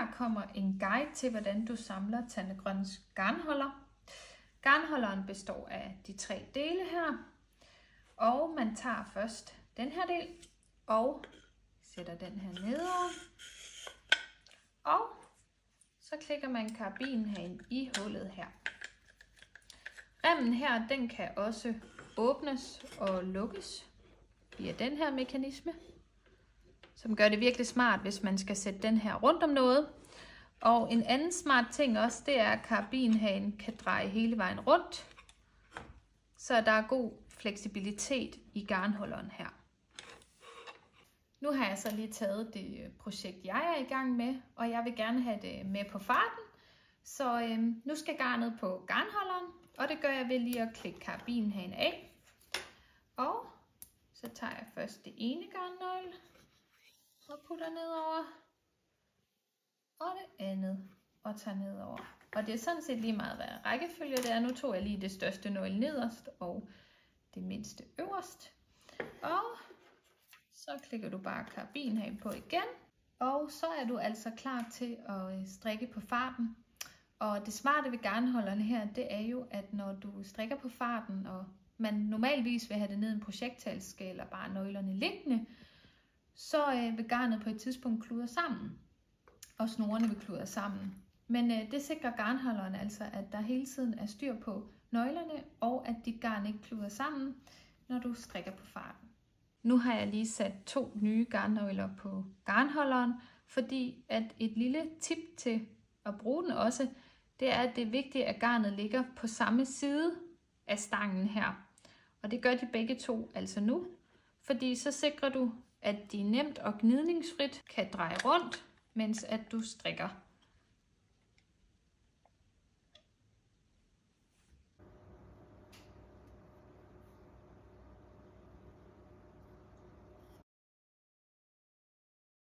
Her kommer en guide til, hvordan du samler Tante Grøns garnholder. Garnholderen består af de 3 dele her, og man tager først den her del og sætter den her nedover, og så klikker man karabinhagen i hullet her. Remmen her, den kan også åbnes og lukkes via den her mekanisme, som gør det virkelig smart, hvis man skal sætte den her rundt om noget. Og en anden smart ting også, det er, at karabinhagen kan dreje hele vejen rundt, så der er god fleksibilitet i garnholderen her. Nu har jeg så lige taget det projekt, jeg er i gang med, og jeg vil gerne have det med på farten. Så nu skal garnet på garnholderen, og det gør jeg ved lige at klikke karabinhagen af. Og så tager jeg først det ene garnnøgle og putter nedover, og det andet og tager nedover. Og det er sådan set lige meget, hvad rækkefølge det er. Nu tog jeg lige det største nål nederst og det mindste øverst. Og så klikker du bare karabinhagen på igen, og så er du altså klar til at strikke på farten. Og det smarte ved garnholderne her, det er jo, at når du strikker på farten, og man normalvis vil have det ned i en projekttaske eller bare nøglerne liggende, så vil garnet på et tidspunkt kludre sammen, og snorene vil kludre sammen. Men det sikrer garnholderen altså, at der hele tiden er styr på nøglerne, og at dit garn ikke kludrer sammen, når du strikker på farten. Nu har jeg lige sat 2 nye garnnøgler på garnholderen, fordi at et lille tip til at bruge den også, det er, at det er vigtigt, at garnet ligger på samme side af stangen her. Og det gør de begge 2 altså nu, fordi så sikrer du, at de nemt og gnidningsfrit kan dreje rundt, mens at du strikker.